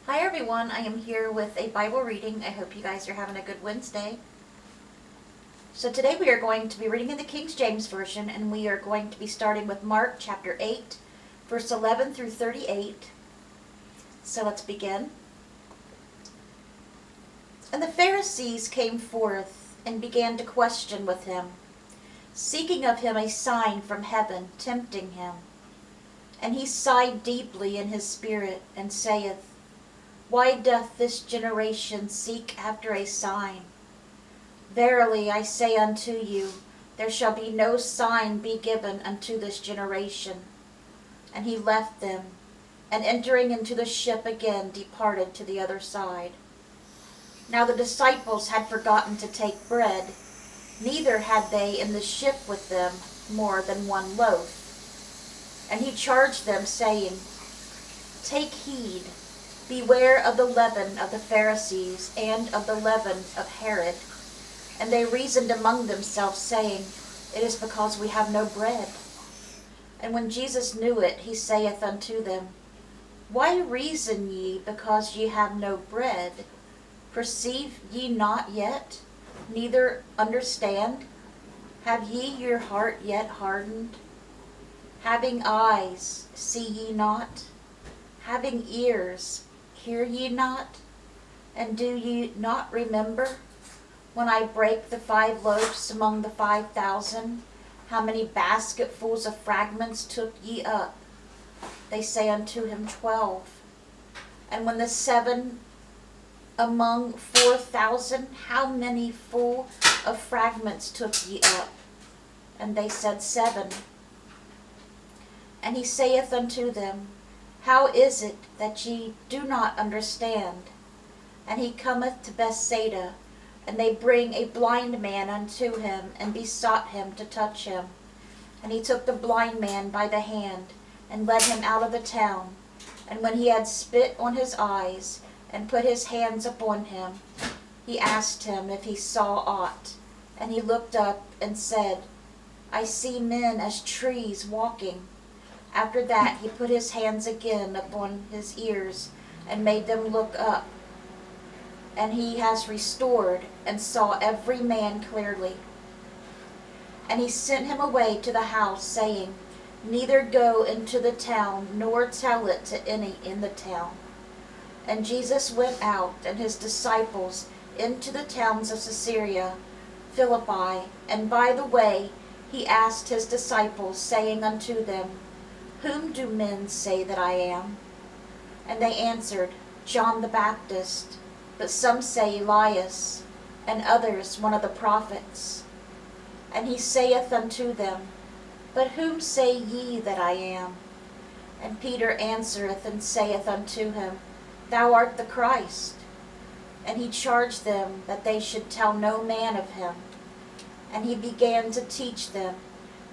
Hi everyone, I am here with a Bible reading. I hope you guys are having a good Wednesday. So today we are going to be reading in the King James Version, and we are going to be starting with Mark chapter 8, verse 11 through 38. So let's begin. And the Pharisees came forth and began to question with him, seeking of him a sign from heaven, tempting him. And he sighed deeply in his spirit, and saith, Why doth this generation seek after a sign? Verily I say unto you, there shall be no sign be given unto this generation. And he left them, and entering into the ship again departed to the other side. Now the disciples had forgotten to take bread, neither had they in the ship with them more than one loaf. And he charged them, saying, Take heed, beware of the leaven of the Pharisees and of the leaven of Herod. And they reasoned among themselves, saying, It is because we have no bread. And when Jesus knew it, he saith unto them, Why reason ye because ye have no bread? Perceive ye not yet, neither understand? Have ye your heart yet hardened? Having eyes, see ye not? Having ears, hear ye not? And do ye not remember, when I brake the 5 loaves among the 5,000, how many basketfuls of fragments took ye up? They say unto him, 12. And when the 7 among 4,000, how many full of fragments took ye up? And they said, 7. And he saith unto them, How is it that ye do not understand? And he cometh to Bethsaida, and they bring a blind man unto him, and besought him to touch him. And he took the blind man by the hand, and led him out of the town. And when he had spit on his eyes, and put his hands upon him, he asked him if he saw aught. And he looked up, and said, I see men as trees walking. After that he put his hands again upon his ears, and made them look up. And he has restored, and saw every man clearly. And he sent him away to the house, saying, Neither go into the town, nor tell it to any in the town. And Jesus went out, and his disciples, into the towns of Caesarea Philippi. And by the way he asked his disciples, saying unto them, Whom do men say that I am? And they answered, John the Baptist, but some say Elias, and others one of the prophets. And he saith unto them, But whom say ye that I am? And Peter answereth and saith unto him, Thou art the Christ. And he charged them that they should tell no man of him. And he began to teach them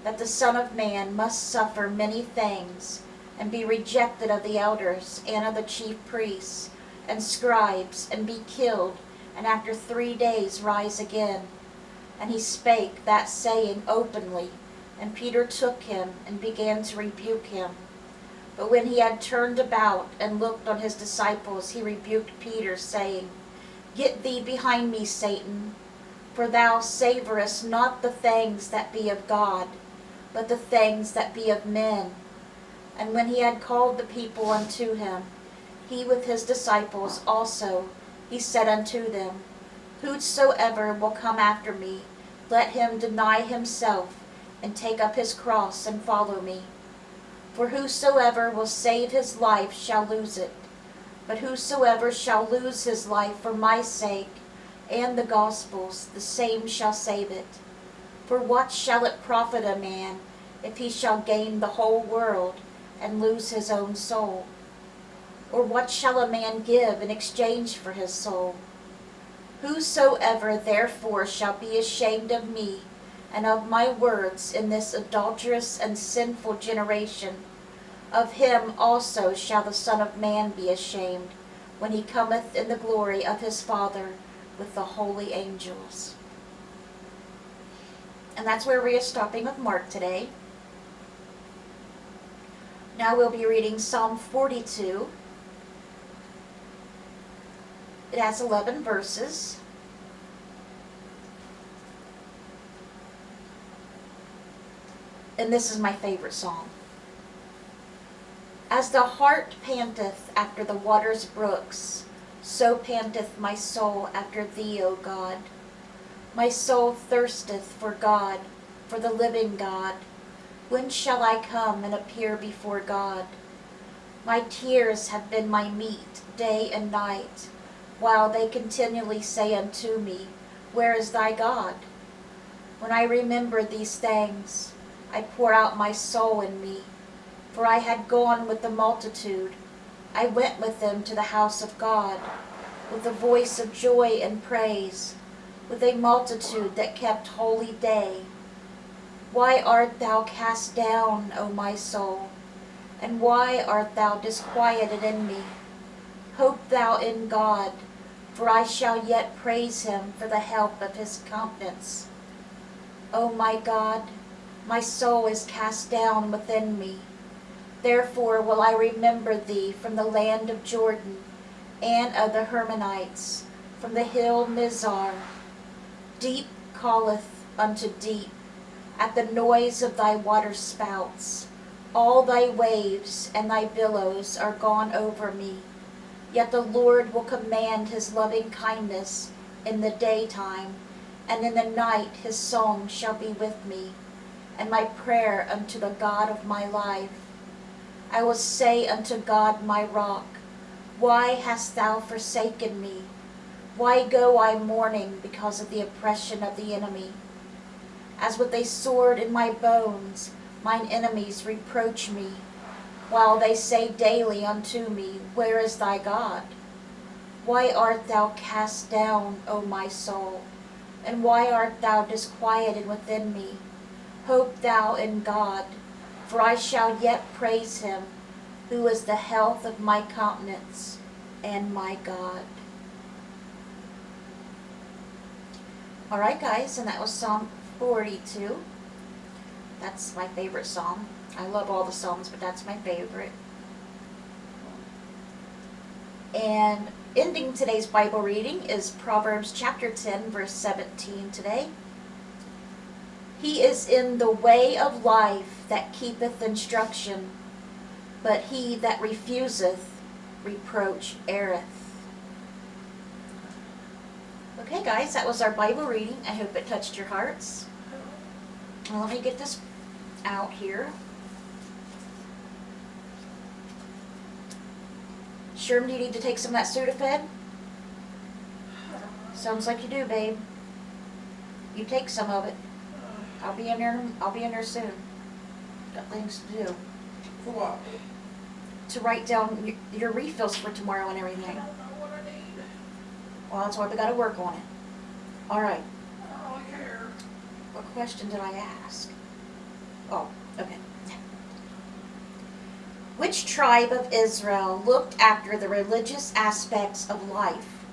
that the Son of Man must suffer many things, and be rejected of the elders, and of the chief priests, and scribes, and be killed, and after 3 days rise again. And he spake that saying openly, and Peter took him, and began to rebuke him. But when he had turned about, and looked on his disciples, he rebuked Peter, saying, Get thee behind me, Satan, for thou savorest not the things that be of God, but the things that be of men. And when he had called the people unto him, he with his disciples also, he said unto them, Whosoever will come after me, let him deny himself, and take up his cross, and follow me. For whosoever will save his life shall lose it, but whosoever shall lose his life for my sake and the gospel's, the same shall save it. For what shall it profit a man, if he shall gain the whole world, and lose his own soul? Or what shall a man give in exchange for his soul? Whosoever therefore shall be ashamed of me, and of my words in this adulterous and sinful generation, of him also shall the Son of Man be ashamed, when he cometh in the glory of his Father with the holy angels. And that's where we are stopping with Mark today. Now we'll be reading Psalm 42. It has 11 verses. And this is my favorite song. As the hart panteth after the water's brooks, so panteth my soul after thee, O God. My soul thirsteth for God, for the living God. When shall I come and appear before God? My tears have been my meat day and night, while they continually say unto me, Where is thy God? When I remember these things, I pour out my soul in me, for I had gone with the multitude. I went with them to the house of God, with a voice of joy and praise, with a multitude that kept holy day. Why art thou cast down, O my soul? And why art thou disquieted in me? Hope thou in God, for I shall yet praise him for the help of his countenance. O my God, my soul is cast down within me. Therefore will I remember thee from the land of Jordan, and of the Hermonites, from the hill Mizar. Deep calleth unto deep, at the noise of thy water spouts. All thy waves and thy billows are gone over me. Yet the Lord will command his loving kindness in the daytime, and in the night his song shall be with me, and my prayer unto the God of my life. I will say unto God my rock, Why hast thou forsaken me? Why go I mourning because of the oppression of the enemy? As with a sword in my bones, mine enemies reproach me, while they say daily unto me, Where is thy God? Why art thou cast down, O my soul? And why art thou disquieted within me? Hope thou in God, for I shall yet praise him, who is the health of my countenance and my God. All right, guys, and that was Psalm 42. That's my favorite psalm. I love all the psalms, but that's my favorite. And ending today's Bible reading is Proverbs chapter 10, verse 17 today. He is in the way of life that keepeth instruction, but he that refuseth reproach erreth. Okay, guys, that was our Bible reading. I hope it touched your hearts. Well, let me get this out here. Sherm, do you need to take some of that Sudafed? Sounds like you do, babe. You take some of it. I'll be in there soon. Got things to do. For what? To write down your refills for tomorrow and everything. I don't know what I need. Well, that's why we got to work on it. All right. I don't really care. What question did I ask? Oh, okay. Which tribe of Israel looked after the religious aspects of life?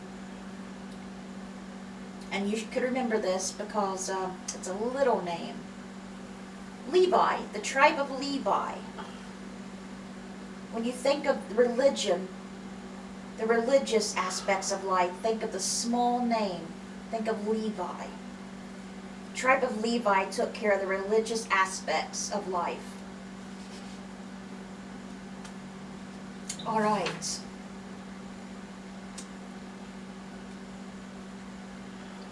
And you could remember this because it's a little name. Levi, the tribe of Levi. When you think of religion, the religious aspects of life, think of the small name. Think of Levi. The tribe of Levi took care of the religious aspects of life. All right.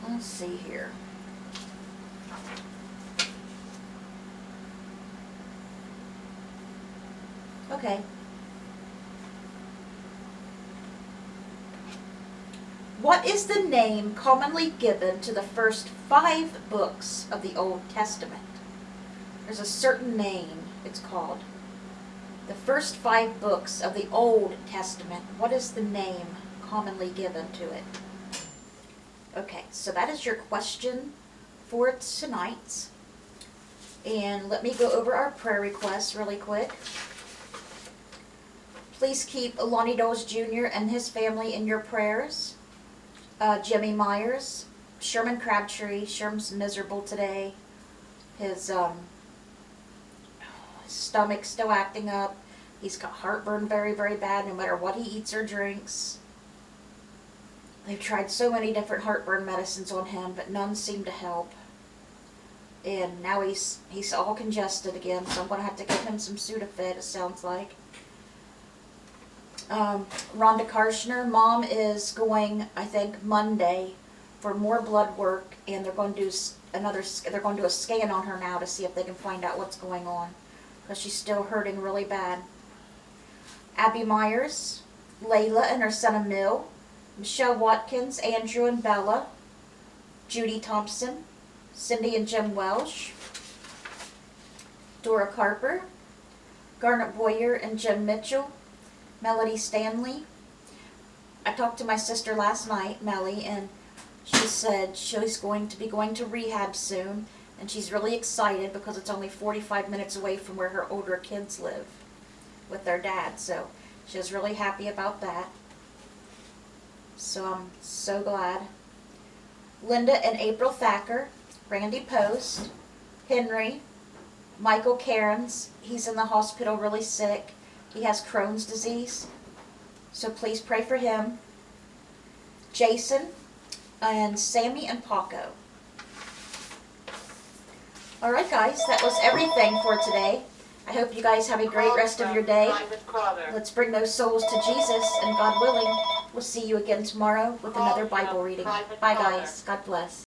Let's see here. Okay. What is the name commonly given to the first 5 books of the Old Testament? There's a certain name it's called. The first 5 books of the Old Testament, what is the name commonly given to it? Okay, so that is your question for tonight. And let me go over our prayer requests really quick. Please keep Lonnie Doles Jr. and his family in your prayers. Jimmy Myers, Sherman Crabtree. Sherman's miserable today. His stomach's still acting up. He's got heartburn very, very bad no matter what he eats or drinks. They've tried so many different heartburn medicines on him, but none seem to help. And now he's all congested again, so I'm going to have to give him some Sudafed, it sounds like. Rhonda Karshner, Mom is going, I think, Monday for more blood work, and they're going to do they're going to do a scan on her now to see if they can find out what's going on, because she's still hurting really bad. Abby Myers, Layla and her son Emil, Michelle Watkins, Andrew and Bella, Judy Thompson, Cindy and Jim Welsh, Dora Carper, Garnet Boyer and Jim Mitchell, Melody Stanley. I talked to my sister last night, Melly, and she said she's going to be going to rehab soon, and she's really excited because it's only 45 minutes away from where her older kids live with their dad, so she was really happy about that. So I'm so glad. Linda and April Thacker, Randy Post, Henry, Michael Cairns, he's in the hospital really sick. He has Crohn's disease, so please pray for him. Jason, and Sammy and Paco. Alright guys, that was everything for today. I hope you guys have a great rest of your day. Let's bring those souls to Jesus, and God willing, we'll see you again tomorrow with another Bible reading. Bye guys. God bless.